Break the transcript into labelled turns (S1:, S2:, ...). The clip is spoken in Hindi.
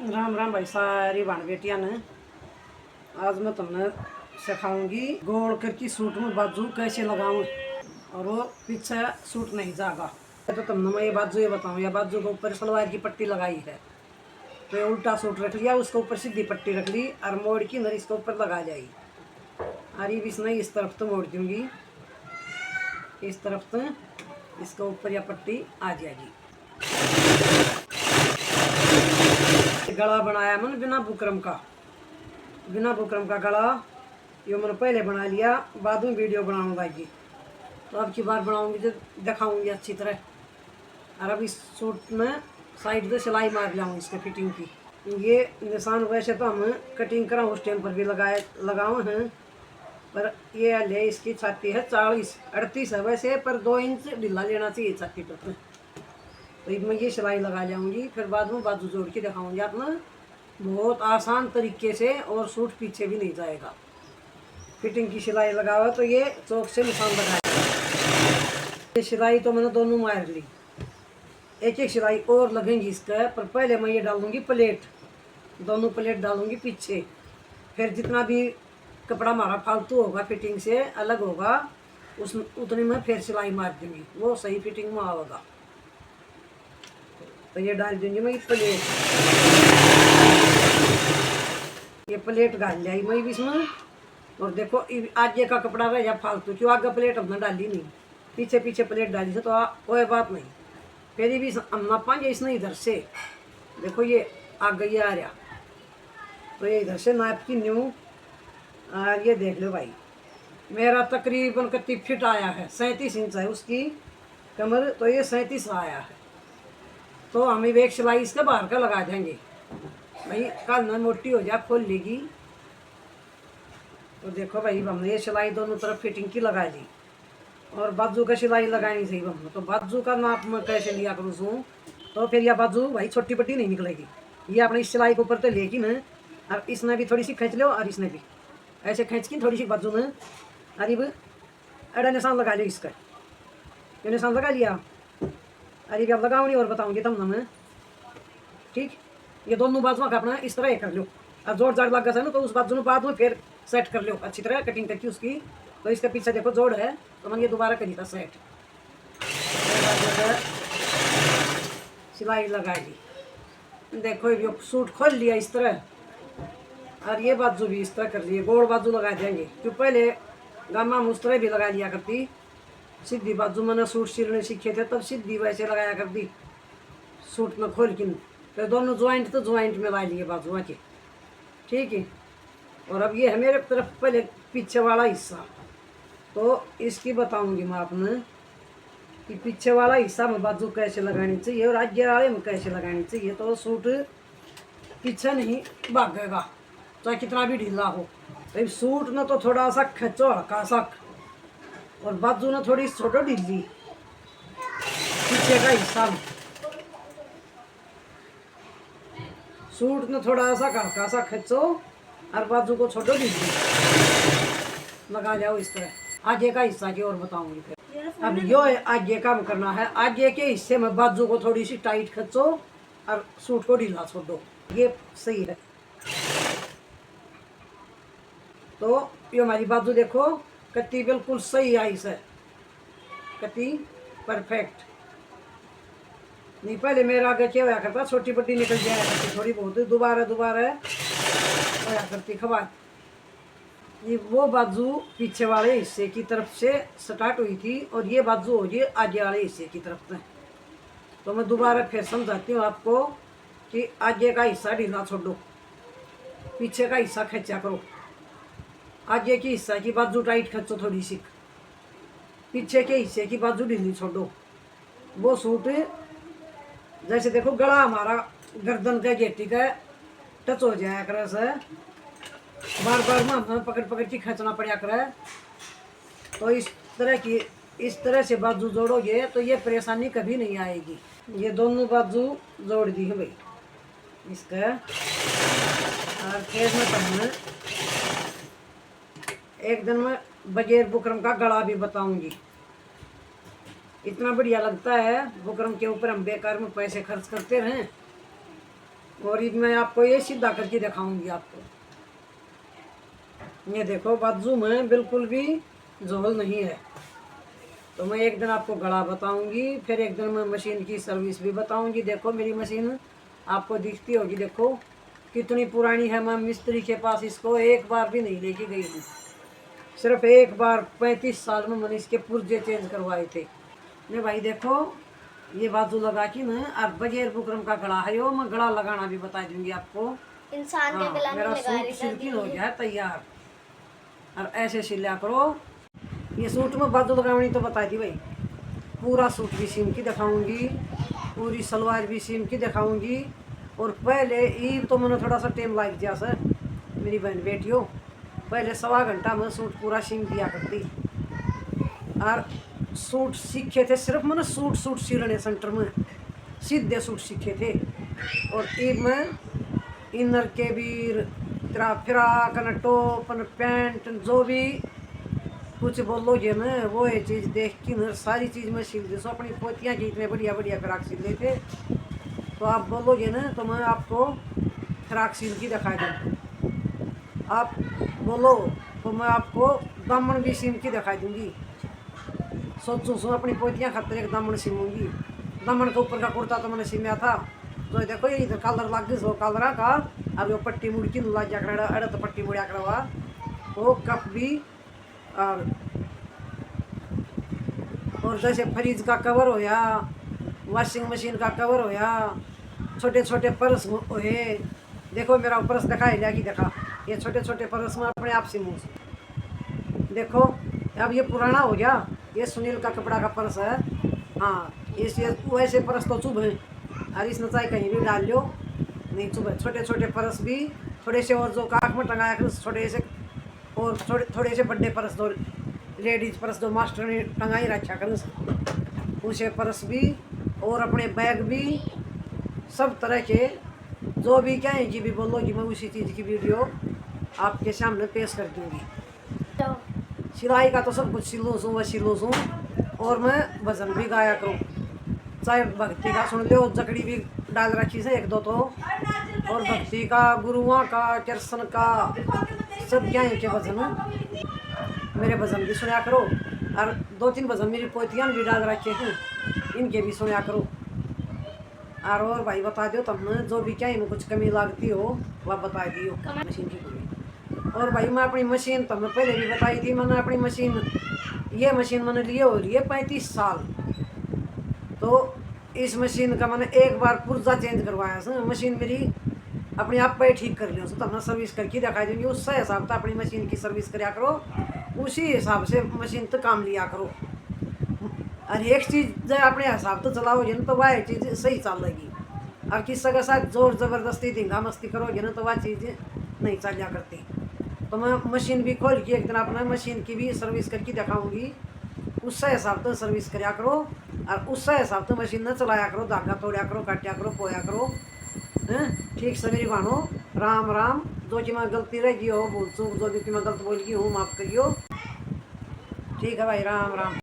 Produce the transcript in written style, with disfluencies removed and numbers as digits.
S1: राम राम भाई सारी भाण बेटिया ने। आज मैं तुमने सिखाऊंगी गोल करके सूट में बाजू कैसे लगाऊं और वो पीछे सूट नहीं जाएगा। तो तुमने मैं ये बाजू ये बताऊं, या बाजू के ऊपर सलवार की पट्टी लगाई है तो ये उल्टा सूट रख लिया, उसके ऊपर सीधी पट्टी रख ली और मोड़ की नर इसके ऊपर लगा जाएगी। और ये भी इसने इस तरफ तो मोड़ दूंगी, इस तरफ तो इसके ऊपर या पट्टी आ जाएगी। गला बनाया मैंने बिना बुकरम का गला ये मैंने पहले बना लिया, बाद में वीडियो बनाऊंगा जी। तो अब की बार बनाऊंगी तो दिखाऊंगी अच्छी तरह। और अब इस सूट में साइड से सिलाई मार लाऊंगी इसके फिटिंग की। ये निशान वैसे तो हम कटिंग करा उस टाइम पर भी लगाए हैं, पर ये ले इसकी छाती है 40-38 है वैसे, पर 2 इंच ढीला लेना चाहिए छाती पर। तो मैं ये सिलाई लगा जाऊंगी, फिर बाद में बाजू जोड़ के दिखाऊंगी आप ना, बहुत आसान तरीके से, और सूट पीछे भी नहीं जाएगा। फिटिंग की सिलाई लगावा तो ये चौक से निशान लगाया। ये सिलाई तो मैंने दोनों मार ली, एक एक सिलाई और लगेंगी इसका, पर पहले मैं ये डालूंगी प्लेट, दोनों प्लेट डालूंगी पीछे। फिर जितना भी कपड़ा हमारा फालतू होगा फिटिंग से अलग होगा उस उतनी में फिर सिलाई मार दूंगी, वो सही फिटिंग में आएगा। तो ये डाल दूंगी मैं ये प्लेट डाल लिया मैं भी इसमें। और देखो आगे का कपड़ा रह जा फालतू, क्यों आगे प्लेट हमने डाली नहीं, पीछे पीछे प्लेट डाली से तो कोई बात नहीं। फिर भी हम नापाएंगे इसने इधर से, देखो ये आगे ये आ रहा, तो ये इधर से नाप की न्यू। और ये देख लो भाई, मेरा तकरीबन कितनी फिट आया है, 37 इंच है उसकी कमर, तो ये 37 आया है। तो हम एक सिलाई इसके बाहर का लगा देंगे भाई, कल ना मोटी हो जाए खोल लेगी। तो देखो भाई हमने ये सिलाई दोनों तरफ फिटिंग की लगा दी, और बाजू का सिलाई लगानी चाहिए हमने। तो बाजू का नाप में कैसे लिया करूँ, तो फिर यह बाजू भाई छोटी पट्टी नहीं निकलेगी, ये अपने इस सिलाई के ऊपर तो लेकिन है, और इसने भी थोड़ी सी खींच लो, और इसने भी ऐसे खींच की थोड़ी सी बाजू में, अरे अड़ा निशान लगा लो इसका, ये निशान लगा लिया। अरे भी अब लगाऊंगी और बताऊंगी तब ना मैं, ठीक। ये दोनों बाजुओं का अपना इस तरह कर लो, अब जोड़ जाड़ लग गया ना तो उस बाजू में बाद में फिर सेट कर लो अच्छी तरह कटिंग करके उसकी। तो इसके पीछे देखो जोड़ है, तो मैंने ये दोबारा करी था सेट, सिलाई लगा दी। देखो ये सूट खोल लिया इस तरह, और ये बाजू भी इस तरह कर लिए, गोल बाजू लगा देंगे। जो पहले गामा हम उस तरह भी लगा लिया करती, सीधी बाजू मैंने सूट सिलने सीखे थे तब सीधी वैसे लगाया करती सूट में खोल के। तो दोनों ज्वाइंट तो ज्वाइंट में ला लिए बाजुआ के, ठीक है। और अब ये है मेरे तरफ पहले पीछे वाला हिस्सा, तो इसकी बताऊंगी मैं आपने कि पीछे वाला हिस्सा में बाजू कैसे लगानी चाहिए और आगे वाले में कैसे लगानी चाहिए। तो सूट पीछे नहीं भागेगा चाहे कितना भी ढीला हो। तो सूट ना तो थोड़ा सा खींचो हल्का सा, और बाजू ना थोड़ी छोटो ढीली पीछे का हिस्सा में, सूट ने थोड़ा सा हल्का सा खींचो और बाजू को छोटो ढीली लगा जाओ इस तरह। आगे का हिस्सा की और बताऊंगी फिर। अब यो आगे काम करना है, आगे के हिस्से में बाजू को थोड़ी सी टाइट खींचो और सूट को ढीला छोड़ो, ये सही है। तो ये हमारी बाजू देखो कति बिल्कुल सही आई से, कति परफेक्ट। नहीं पहले मेरा आगे क्या होया करता, छोटी पट्टी निकल जाया करती थोड़ी बहुत, दोबारा होया करती खबर। ये वो बाजू पीछे वाले हिस्से की तरफ से स्टार्ट हुई थी, और ये बाजू हो गई आगे वाले हिस्से की तरफ से। तो मैं दोबारा फिर समझाती हूँ आपको कि आगे का हिस्सा ढीला छोड़ो, पीछे का हिस्सा खींचा करो। आगे के हिस्सा की बाजू टाइट खींचो थोड़ी सी, पीछे के हिस्से की बाजू ढीली छोड़ो। वो सूट जैसे देखो गला हमारा गर्दन का गेटी का टच हो जाया करे से, बार बार में हमें पकड़ पकड़ के खींचना पड़ा करे। तो इस तरह से बाजू जोड़ोगे तो ये परेशानी कभी नहीं आएगी। ये दोनों बाजू जोड़ दी है भाई इसका, और फिर मैं तुम्हें एक दिन में बगैर बुकरम का गला भी बताऊंगी। इतना बढ़िया लगता है बुकरम के ऊपर हम बेकार में पैसे खर्च करते रहें, और ये मैं आपको ये सीधा करके दिखाऊंगी आपको। ये देखो बाजू में बिल्कुल भी झोल नहीं है। तो मैं एक दिन आपको गला बताऊंगी, फिर एक दिन मैं मशीन की सर्विस भी बताऊंगी। देखो मेरी मशीन आपको दिखती होगी, देखो कितनी पुरानी है। मैं मिस्त्री के पास इसको एक बार भी नहीं लेके गई हूँ। सिर्फ एक बार 35 साल में मैंने इसके पुर्जे चेंज करवाए थे। नहीं भाई देखो ये बाजू लगा की मैं अब बगैर बुकरम का गला है यो। मैं गला लगाना भी बता दूंगी आपको।
S2: इंसान के गला
S1: मेरा
S2: नहीं
S1: सूट सिल्की हो गया है तैयार। और ऐसे सिला करो। ये सूट में बाजू लगानी तो बता दी भाई। पूरा सूट भी सीम की दिखाऊंगी, पूरी सलवार भी सीम की दिखाऊंगी। और पहले ईद तो मैंने थोड़ा सा टाइम लग गया सर मेरी बहन बेटियों। पहले 1.25 घंटा में सूट पूरा सीम किया करती। और सूट सीखे थे सिर्फ मैंने सूट सिलने सेंटर में सीधे सूट सीखे थे। और ईद में इनर के भी तेरा फ्राक न टॉप न पैंट जो भी कुछ बोलोगे ना वो ये चीज़ देख के न सारी चीज़ में सिल दी। सो अपनी पोतियाँ की इतने बढ़िया बढ़िया फ्राक सिल थे। तो आप बोलोगे ना तो मैं आपको फ्राक सिल की दिखा दूँ। आप बोलो तो मैं आपको दामन भी सिल की दिखा दूँगी। सोचूं सो अपनी पोतियाँ खातर एक दामन सिलूँगी। दामन के ऊपर का कुर्ता तो मैंने सिला था। तो देखो ये इधर कलर लग गई सो कलर का। अब वो पट्टी मुड़की लग जा अड़त पट्टी मुड़िया करवा। तो कप भी और जैसे फ्रिज का कवर होया, वॉशिंग मशीन का कवर होया, छोटे छोटे पर्स होए। देखो मेरा पर्स दिखा लिया कि देखा ये छोटे छोटे पर्स में अपने आप सिमूँ। देखो अब ये पुराना हो गया। ये सुनील का कपड़ा का पर्स है। हाँ इस वैसे पर्स तो चुभ है और इसमें चाहे कहीं भी डाल लो नहीं चुभ। छोटे छोटे पर्स भी थोड़े से और जो काख में टंगाया कर छोटे से और थोड़े से बड़े पर्स जो लेडीज पर्स जो मास्टर ने टंगाई रखा कर उसे पर्स भी और अपने बैग भी सब तरह के जो भी क्या है कि भी बोलोगी मैं उसी चीज़ की वीडियो आपके सामने पेश कर दूँगी। सिलाई का तो सब कुछ सिलो सूँ और मैं भजन भी गाया करूँ। चाहे भक्ति का सुन लो जकड़ी भी डाल रखी से एक दो तो। और भक्ति का गुरुओं का कृष्ण का सब क्या इनके भजन मेरे भजन भी सुना करो। और 2-3 भजन मेरी पोतियाँ भी डाल रखे हैं इनके भी सुना करो। और भाई बता दो तुमने जो भी क्या इनमें कुछ कमी लगती हो वह बता दियो मशीन की कमी। और भाई मैं अपनी मशीन तुमने पहले भी बताई थी। मैंने अपनी मशीन ये मशीन मैंने लिए हो रही है 35 साल। तो इस मशीन का मैंने एक बार पुर्जा चेंज करवाया सर। मशीन मेरी अपने आप पे ठीक कर लियो तो अपना सर्विस करके दिखाई दूँगी। उससे हिसाब से अपनी मशीन की सर्विस कराया करो, उसी हिसाब से मशीन तो काम लिया करो। और एक चीज़ जब अपने हिसाब से चलाओगे ना तो वह चीज़ सही चलेगी। और किसी के साथ जोर ज़बरदस्ती धिंगा मस्ती करोगे ना तो वह चीज़ नहीं चलिया करती। तो मैं मशीन भी खोल के एक दिन अपना मशीन की भी सर्विस करके दिखाऊंगी। उससे हिसाब से सर्विस कराया करो और उससे हिसाब से मशीन न चलाया करो। धागा तोड़ा करो, काटा करो, पोया करो। हैं ठीक से मेरी बानो राम राम। जो कि मैं गलती रह गई हो भूल चूक जो भी मैं गलत बोल गई हूँ माफ़ करियो। ठीक है भाई राम राम।